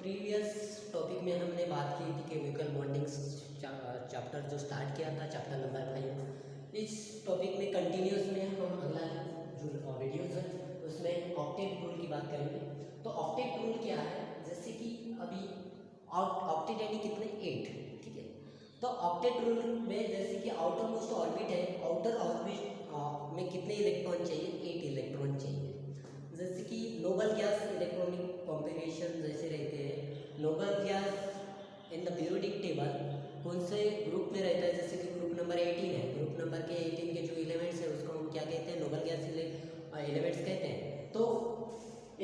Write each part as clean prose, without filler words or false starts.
Previous topic में हमने बात की थी केमिकल बॉन्डिंग्स चैप्टर जो स्टार्ट किया था, चैप्टर नंबर 5। इस टॉपिक में कंटिन्यूस में हम अगला जो वीडियोज है उसमें ऑक्टेट रूल की बात करेंगे। तो ऑक्टेट रूल क्या है, जैसे कि अभी ऑक्टेट यानी कितने 8, ठीक है। तो ऑक्टेट रूल में जैसे कि आउटर मोस्ट ऑर्बिट है, आउटर ऑर्बिट में कितने इलेक्ट्रॉन चाहिए, 8 इलेक्ट्रॉन चाहिए। जैसे कि नोबल गैस इलेक्ट्रॉनिक कॉन्फ़िगरेशन जैसे रहते हैं, noble gas in the periodic table कौन से ग्रुप में रहता है, जैसे कि ग्रुप नंबर 18 है। ग्रुप नंबर के 18 के जो एलिमेंट्स है उसको हम क्या कहते हैं, नोबल गैस एलिमेंट्स कहते हैं। तो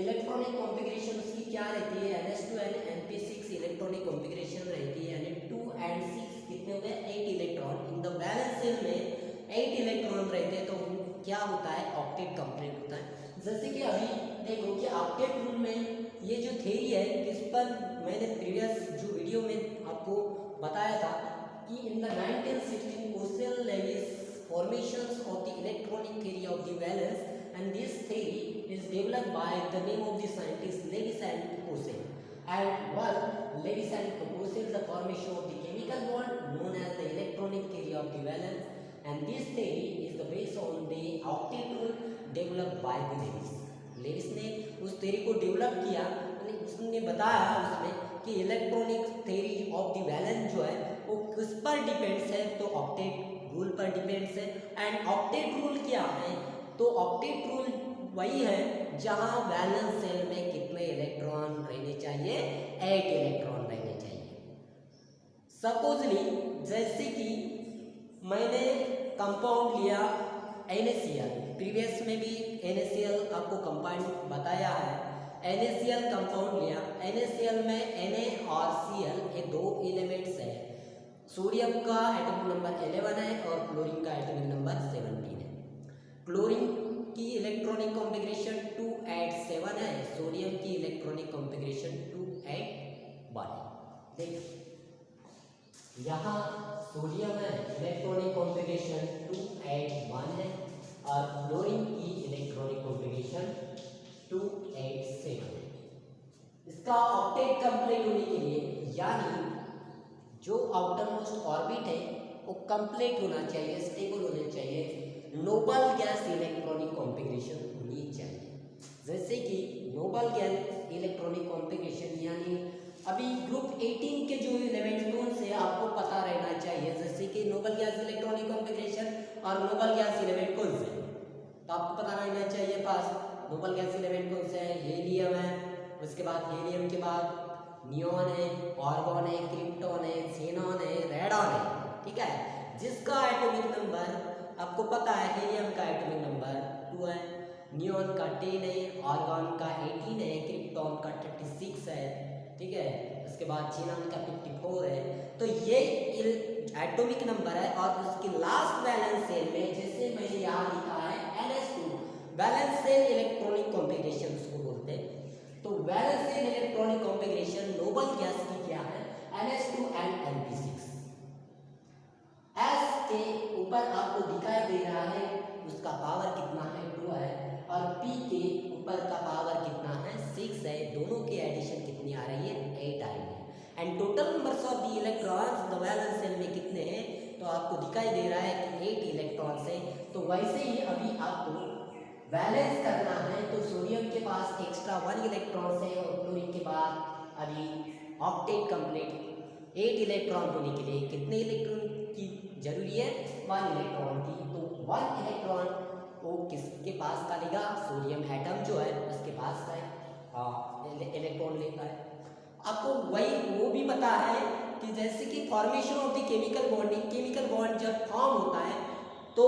इलेक्ट्रॉनिक कॉन्फ़िगरेशन उसकी क्या रहती है, NH2 and Np6 electronic configuration रहती है, यानी 2 and 6 कितने हो गए, 8 electron. In the valence shell में 8 इलेक्ट्रॉन रहते हैं, तो क्या होता है, ऑक्टेट कंप्लीट होता है। जैसे कि अभी देखो कि ऑक्टेट रूल में ये जो थ्योरी है, इस पर मैंने प्रीवियस जो वीडियो में आपको बताया था कि in the 1916 Kossel Lewis formations of the electronic theory of the valence and this theory is developed by the name of the scientist Lewis and Kossel and one Lewis and proposed the formation of the chemical bond known as the electronic theory of the valence, and this theory is the based on the octet rule developed by the Lewis. Lewis ने उस theory को develop किया, यानी उसने बताया उसमें कि electronic theory of the valence जो है वो किस पर डिपेंड्स है, तो ऑक्टेट रूल पर डिपेंड्स है। एंड ऑक्टेट रूल क्या है, तो ऑक्टेट रूल वही है जहां वैलेंस सेल में कितने इलेक्ट्रॉन रहने चाहिए, 8 इलेक्ट्रॉन रहने चाहिए। सपोजली जैसे कि मैंने कंपाउंड लिया NaCl, प्रीवियस में भी NaCl आपको कंपाउंड बताया है। NaCl कंपाउंड लिया, NaCl में Na और Cl ये दो एलिमेंट्स है। सोडियम का एटॉमिक नंबर 11 है और क्लोरीन का एटॉमिक नंबर 17 है। क्लोरीन की इलेक्ट्रॉनिक कॉन्फ़िगरेशन 287 है, सोडियम की इलेक्ट्रॉनिक कॉन्फ़िगरेशन 281 है। देखिए यहाँ सोडियम है, इलेक्ट्रॉनिक कॉन्फ़िगरेशन 281 है और क्लोरीन की इलेक्ट्रॉनिक कॉन्फ़िगरेशन 287 है। इसका ऑक्टेट कंप्लीट होने के लिए, यानी जो आउटर मोस्ट ऑर्बिट है वो कंप्लीट होना चाहिए, स्टेबल होना चाहिए, नोबल गैस इलेक्ट्रॉनिक कॉन्फ़िगरेशन होनी चाहिए। जैसे कि नोबल गैस इलेक्ट्रॉनिक कॉन्फ़िगरेशन यानी अभी ग्रुप 18 के जो एलिमेंट्स कौन से आपको पता रहना चाहिए, जैसे कि नोबल गैस इलेक्ट्रॉनिक कॉन्फ़िगरेशन और नोबल गैस एलिमेंट कौन से, तो आपको पता रहना चाहिए पास नोबल गैस एलिमेंट कौन से है। हीलियम है, उसके बाद हीलियम के बाद नियॉन है, आर्गॉन है, क्रिप्टॉन है, ज़ेनॉन है, रेडॉन है, ठीक है। जिसका एटॉमिक नंबर आपको पता है, हीलियम का एटॉमिक नंबर 2 है, नियॉन का 10 है, आर्गॉन का 18 है, क्रिप्टॉन का 36 है, ठीक है। उसके बाद ज़ेनॉन का 54 है। तो ये एटॉमिक नंबर है और उसकी लास्ट वैलेंस सेल में, जैसे मैंने यहाँ लिखा है NH2, valence shell electronic configuration उसको बोलते हैं। तो valence shell electronic configuration noble gas की क्या है, NH2 and Np6। S के ऊपर आपको दिखाई दे रहा है उसका पावर कितना है, 2 है, और P के ऊपर का पावर कितना है, 6 है। दोनों की एडिशन कितनी आ रही है, 8 आ रही है। And total numbers of the electrons the valence shell में कितने हैं, तो आपको दिखाई दे रहा है कि 8 इलेक्ट्रॉन्स है। तो वैसे ही अभी आपको बैलेंस करना है, तो सोडियम के पास एक्स्ट्रा 1 इलेक्ट्रॉन्स है और क्लोरीन के पास अभी ऑक्टेट कंप्लीट 8 इलेक्ट्रॉन होने के लिए कितने इलेक्ट्रॉन की जरूरी है, 1 इलेक्ट्रॉन की। तो 1 इलेक्ट्रॉन वो किसके पास का लेगा, सोडियम एटम जो है उसके पास का इलेक्ट्रॉन लेता है। आपको वही वो भी पता है कि जैसे कि formation of the chemical bonding, chemical bond जब फॉर्म होता है तो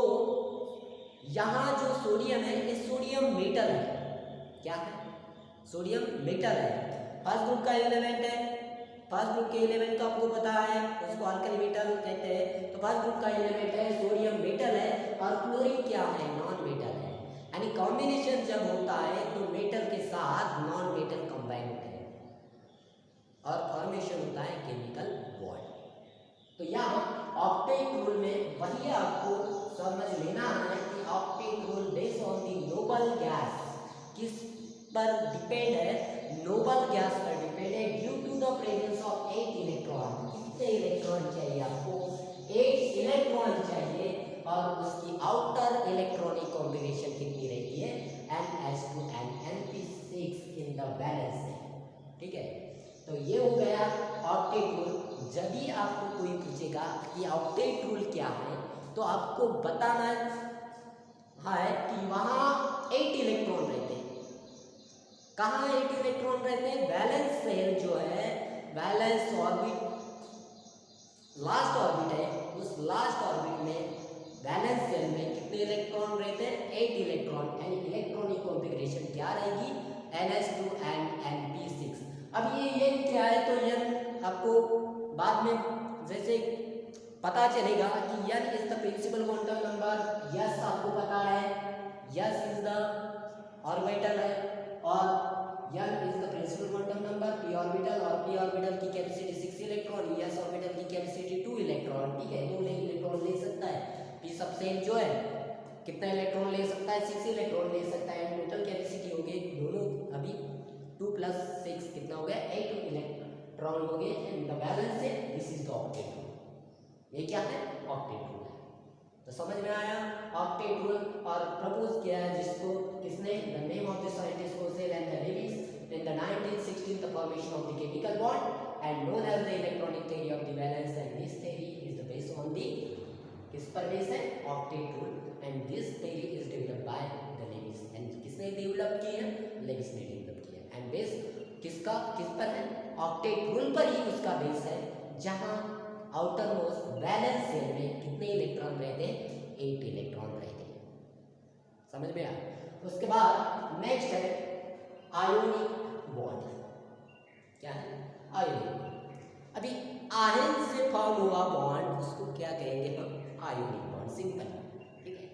यहाँ जो सोडियम है ये सोडियम मेटल है। क्या है, सोडियम मेटल है। फर्स्ट ग्रुप का एलिमेंट है, फर्स्ट ग्रुप के एलिमेंट का आपको पता है उसको अल्कली मेटल कहते हैं। तो फर्स्ट ग्रुप का एलिमेंट है सोडियम मेटल है और क्लोरीन क्या है, नॉन मेटल है। यानी कॉम्बिनेशन जब होता है तो मेटल के साथ नॉन मेटल कंबाइन होते हैं और फॉर्मेशन होता है केमिकल बॉन्ड। तो यहाँ ऑक्टेट रूल में वही आपको समझ लेना है कि octet rule based on the noble gas, किस पर डिपेंड है, नोबल गैस पर डिपेंड है due to the presence of 8 electron. कितने इलेक्ट्रॉन चाहिए आपको? 8 इलेक्ट्रॉन चाहिए। और उसकी आउटर इलेक्ट्रॉनिक कॉम्बिनेशन कितनी रहती है? N_S2 and Np6 in the balance है। ठीक है, तो ये हो गया ऑक्टेट रूल। जब भी आपको कोई पूछेगा कि ऑक्टेट रूल क्या है, तो आपको बताना है कि वहाँ 8 इलेक्ट्रॉन रहते हैं। कहाँ 8 इलेक्ट्रॉन रहते हैं? बैलेंस सेल जो है, बैलेंस ऑर्बिट, लास्ट ऑर्बिट है, उस लास्ट ऑर्बिट में बैलेंस सेल में कितने इलेक्ट्रॉन रहते हैं? 8 इलेक्ट्रॉन। यानी इलेक्ट्रॉनिक कॉन्फ़िगरेशन क्या रहेगी? Ns2 and Np6। अब ये n क्या है? तो n आपको बाद में जैसे पता चलेगा कि n is the principal quantum number. Yes आपको पता है, यस इज द ऑर्बिटल है, और n is the principal quantum number. p orbital, और p ऑर्बिटल की कैपेसिटी 6 इलेक्ट्रॉन, s ऑर्बिटल की कैपेसिटी 2 इलेक्ट्रॉन। ठीक है, 2 इलेक्ट्रॉन ले सकता है। p सबसेट जो है कितना इलेक्ट्रॉन ले सकता है? 6 इलेक्ट्रॉन ले सकता है। टोटल कैपेसिटी हो गई दोनों अभी 2 + 6 कितना हो गया? 8 इलेक्ट्रॉन हो गए। एंड द बैलेंस है, this is the octet rule. ये क्या है? ऑक्टेट रूल है। तो समझ में आया ऑक्टेट रूल? और प्रपोज किया है जिसको किसने? The name of the scientist Purcell and Lewis in the 1916 the formation of the chemical bond and known as the electronic theory of the valence, and this theory is the based on the किस पर base है? Octet rule. And this theory is developed by the Lewis. एंड किसने develop की है? Levi's ने develop किया है। एंड बेस किसका किस पर है? ऑक्टेट रूल पर ही उसका बेस है, जहां आउटर मोस्ट बैलेंस सेल में कितने इलेक्ट्रॉन रहते हैं? 8 इलेक्ट्रॉन रहते हैं। समझ में आया? उसके बाद नेक्स्ट है आयोनिक बॉन्ड। क्या है? Ionic bond. अभी आयन से फॉर्म हुआ बॉन्ड उसको क्या कहेंगे हम? Ionic bond. सिंपल, ठीक है,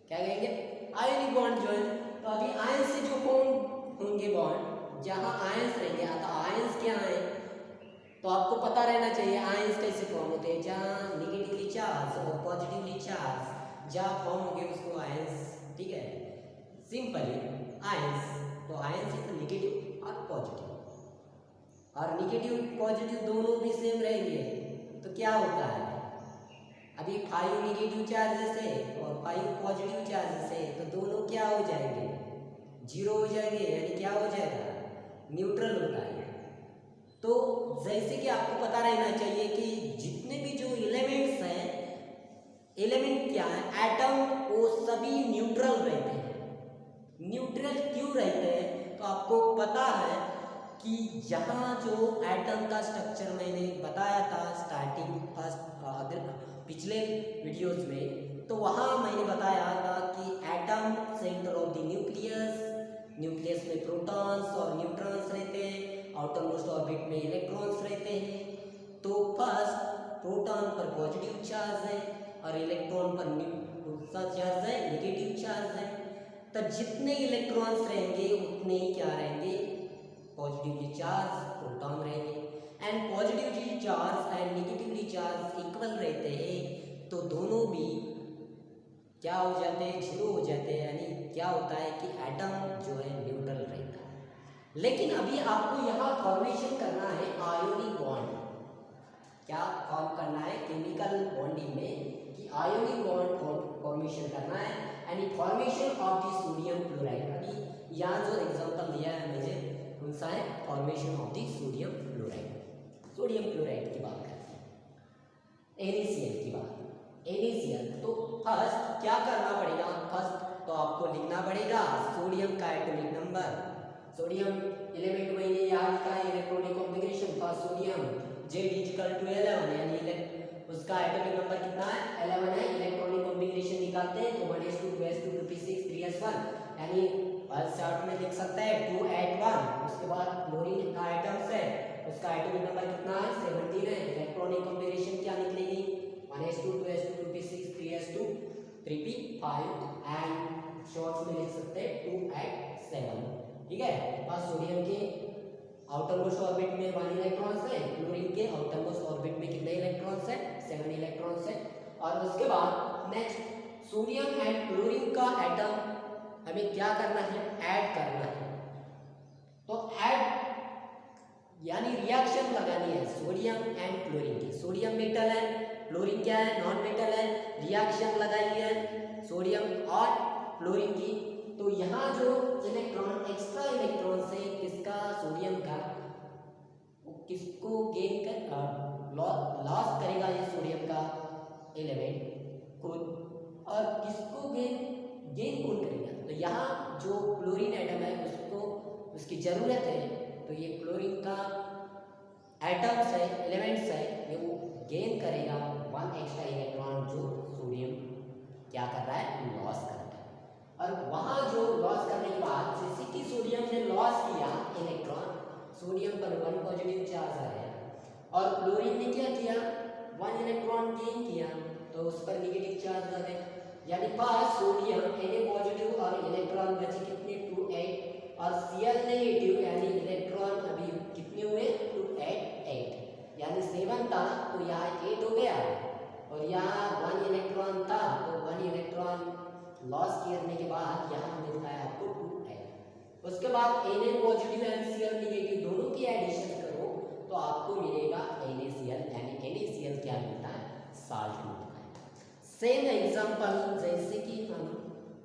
क्या कहेंगे? आयोनिक बॉन्ड जो है, तो अभी आयन से जो फॉर्म होंगे बॉन्ड, जहां आयंस रहेंगे, तो आयंस क्या है? तो आपको पता रहना चाहिए आयंस कैसे फॉर्म होते हैं। जहाँ निगेटिवली चार्ज और पॉजिटिवली चार्ज जहाँ फॉर्म होंगे उसको आयंस। ठीक है, सिंपली आयंस, तो आयंस इज निगेटिव और पॉजिटिव, और निगेटिव पॉजिटिव दोनों भी सेम रहेंगे। तो क्या होता है? अभी 5 निगेटिव चार्जेस है और 5 पॉजिटिव चार्जेस है, तो दोनों क्या हो जाएंगे? 0 हो जाएंगे। यानी क्या हो जाएगा? न्यूट्रल होता है। तो जैसे कि आपको पता रहना चाहिए कि जितने भी जो एलिमेंट्स हैं, एलिमेंट क्या है? एटम, वो सभी न्यूट्रल रहते हैं। न्यूट्रल क्यों रहते हैं? तो आपको पता है कि यहाँ जो एटम का स्ट्रक्चर मैंने बताया था स्टार्टिंग फर्स्ट पिछले वीडियोस में, तो वहाँ मैंने बताया था कि atom centre of the nucleus, nucleus में प्रोटॉन्स और न्यूट्रॉन्स रहते हैं, आउटर मोस्ट ऑर्बिट में इलेक्ट्रॉन्स रहते हैं। तो फर्स्ट प्रोटॉन पर पॉजिटिव चार्ज है और इलेक्ट्रॉन पर चार्ज है, नेगेटिव चार्ज है। तो जितने इलेक्ट्रॉन्स रहेंगे उतने ही क्या रहेंगे? पॉजिटिवली चार्ज प्रोटॉन रहेंगे। And positively charge and negatively charge equal रहते हैं, तो दोनों भी क्या हो जाते हैं? 0 हो जाते हैं। यानी क्या होता है कि एटम जो है न्यूट्रल रहता है। लेकिन अभी आपको यहाँ फॉर्मेशन करना है आयोनिक बॉन्ड। क्या फॉर्म करना है? केमिकल बॉन्डिंग में कि आयोनिक बॉन्ड फॉर्मेशन करना है। यानी formation of the sodium chloride. अभी यहाँ जो एग्जांपल दिया है मैंने, कौन सा है? Formation of the sodium chloride. Sodium chloride की बात करते हैं, NaCl की बात। NaCl, तो फर्स्ट क्या करना पड़ेगा? फर्स्ट तो आपको लिखना पड़ेगा सोडियम का एटॉमिक नंबर। सोडियम एलिमेंट में ये यहाँ लिखा है electronic configuration for sodium Z=11, यानी उसका एटॉमिक नंबर कितना है? 11 है। इलेक्ट्रॉनिक कॉन्फ़िगरेशन निकालते हैं तो 1s2 2s2 2p6 3s1, यानी शॉर्ट में लिख सकते हैं 281। उसके बाद क्लोरीन का एटम्स है, उसका एटॉमिक नंबर कितना है? 17 है। इलेक्ट्रॉनिक कॉन्फ़िगरेशन क्या निकलेगी? 1s2 2s2 2p6 3s2 3p5, and shorts में लिख सकते हैं 287। ठीक है, बस सोडियम के आउटर मोस्ट ऑर्बिट में 1 इलेक्ट्रॉन्स है, क्लोरीन के आउटर मोस्ट ऑर्बिट में कितने इलेक्ट्रॉन्स है? 7 इलेक्ट्रॉन्स है। और उसके बाद नेक्स्ट सोडियम एंड क्लोरीन का एटम हमें क्या करना है? ऐड करना है। सोडियम एंड क्लोरीन की। सोडियम मेटल है, क्लोरीन क्या है, नॉन मेटल है। रिएक्शन लगाई है सोडियम और क्लोरीन की। तो यहाँ जो इलेक्ट्रॉन, एक्स्ट्रा इलेक्ट्रॉन से किसका, सोडियम का, किसको गेन कर लॉस करेगा ये सोडियम का एलिमेंट खुद, और किसको गेन गेन कौन करेगा। तो यहाँ जो क्लोरीन एटम है उसको उसकी ज़रूरत है, तो ये क्लोरीन का एटम्स है, एलिमेंट्स है, ये वो गेन करेगा वन एक्स्ट्रा इलेक्ट्रॉन जो सोडियम क्या कर रहा है, लॉस कर रहा है। और वहाँ जो लॉस करने के बाद, जैसे कि सोडियम ने लॉस किया इलेक्ट्रॉन, सोडियम पर 1 पॉजिटिव चार्ज आया, और क्लोरीन ने क्या किया, 1 इलेक्ट्रॉन गेन किया, तो उस पर नेगेटिव चार्ज आ गए। यानी पास सोडियम Na पॉजिटिव और इलेक्ट्रॉन बचे कितने, 2 8, और Cl नेगेटिव यानी इलेक्ट्रॉन अभी कितने हुए, 2 8 8, यानी 7 था तो यहाँ 8 हो गया, और यहाँ 1 इलेक्ट्रॉन था तो 1 इलेक्ट्रॉन लॉस करने के बाद यहाँ मिलता है आपको 2 8। उसके बाद Na positive and Cl negative दोनों की एडिशन करो तो आपको मिलेगा NaCl, यानी NaCl क्या मिलता है, साल्ट मिलता है। सेम एग्जांपल जैसे कि हम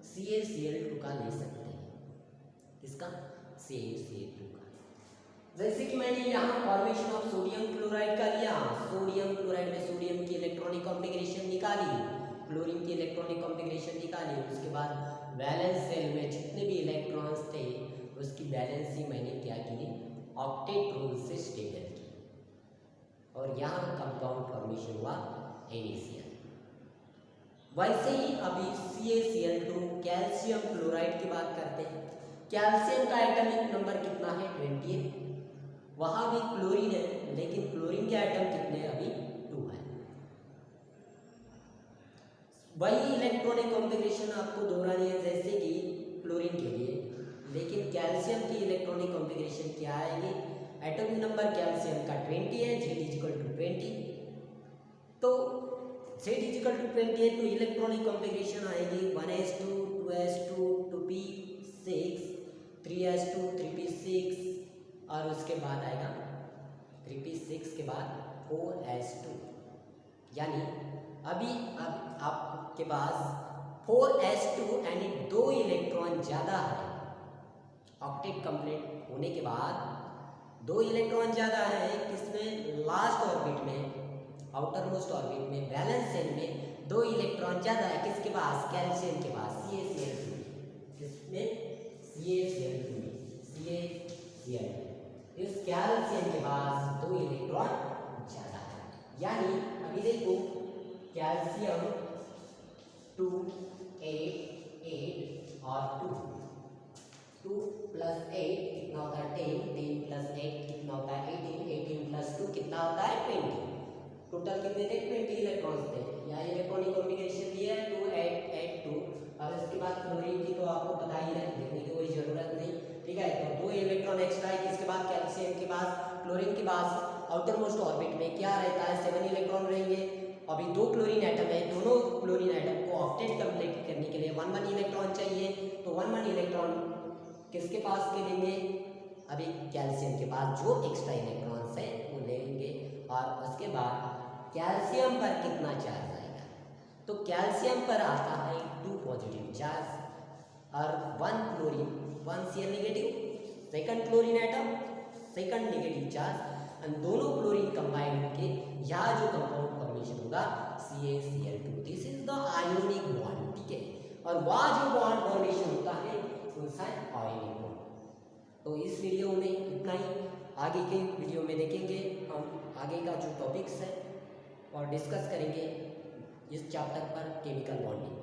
CaCl2 का ले सकते हैं, इसका CaCl2 का, जैसे कि मैंने यहाँ फॉर्मेशन ऑफ सोडियम क्लोराइड का लिया। सोडियम क्लोराइड में सोडियम की इलेक्ट्रॉनिक कॉन्फ़िगरेशन निकाली, क्लोरीन की इलेक्ट्रॉनिक कॉन्फ़िगरेशन निकाली, उसके बाद वैलेंस शेल में जितने भी इलेक्ट्रॉन्स थे उसकी वैलेंसी मैंने क्या की, ऑक्टेट रूल से स्टेबल की, और यहाँ कंपाउंड फॉर्मेशन हुआ NaCl। वैसे ही अभी CaCl2 कैल्शियम क्लोराइड की बात करते हैं। कैल्शियम का एटॉमिक नंबर कितना है, 28, वहाँ भी क्लोरीन है लेकिन क्लोरीन के एटम कितने, अभी 2 है। वही इलेक्ट्रॉनिक कॉन्फ़िगरेशन आपको दोहरानी है जैसे कि क्लोरीन के लिए, लेकिन कैल्शियम की इलेक्ट्रॉनिक कॉन्फ़िगरेशन क्या आएगी, एटॉमिक नंबर कैल्शियम का 20 है, Z=20, तो Z=20 है तो इलेक्ट्रॉनिक कॉन्फ़िगरेशन आएगी 1s2 2s2 2p6 3s2 3p6, और उसके बाद आएगा 3p6 के बाद 4s2, यानी अभी अब आपके पास 4s2 यानी 2 इलेक्ट्रॉन ज़्यादा है। ऑक्टेट कंप्लीट होने के बाद 2 इलेक्ट्रॉन ज़्यादा है, किसमें, लास्ट ऑर्बिट में, आउटर मोस्ट ऑर्बिट में, बैलेंस शेल में 2 इलेक्ट्रॉन ज़्यादा है, किसके पास, कैल्शियम के पास, CaCl2, किसमें, CaCl2 में, CaCl, इस कैल्शियम के पास 2 इलेक्ट्रॉन ज़्यादा है। यानी अभी देखो कैल्शियम 2 8 8 और 2 + 8 कितना होता है, 10 10 + 8 कितना होता है, 18 18 + 2 कितना होता है, 20, टोटल कितने थे, 20 इलेक्ट्रॉन्स थे। यहाँ इलेक्ट्रॉनिक कॉन्फ़िगरेशन दिया है 2 8 8 2, और इसके बाद क्लोरीन की तो आपको पता ही है, लिखने की कोई ज़रूरत नहीं, ठीक है। तो 2 इलेक्ट्रॉन एक्स्ट्रा है, किसके पास, कैल्शियम के पास, क्लोरीन के पास। आउटर मोस्ट ऑर्बिट में क्या रहता है, 7 इलेक्ट्रॉन रहेंगे। अभी 2 क्लोरीन एटम है, दोनों क्लोरीन एटम को ऑक्टेट कंप्लीट करने के लिए 1 1 इलेक्ट्रॉन चाहिए, तो 1 1 इलेक्ट्रॉन किसके पास के लेंगे, अभी कैल्शियम के पास जो एक्स्ट्रा इलेक्ट्रॉन्स है वो लेंगे, और उसके बाद कैल्शियम पर कितना चार्ज आएगा, तो कैल्शियम पर आता है 2 पॉजिटिव चार्ज और 1 chlorine 1 Cl negative, second chlorine atom second negative charge, और दोनों क्लोरीन कंबाइंड होके यहाँ जो कंपाउंड फॉर्मेशन होगा CaCl2, this is the ionic bond, ठीक है। और वहाँ जो बॉन्ड फॉर्मेशन होता है उसका आयोनिक बॉन्ड। तो इस वीडियो में इतना ही, आगे के वीडियो में देखेंगे हम आगे का जो टॉपिक्स है और डिस्कस करेंगे इस चैप्टर पर केमिकल बॉन्डिंग।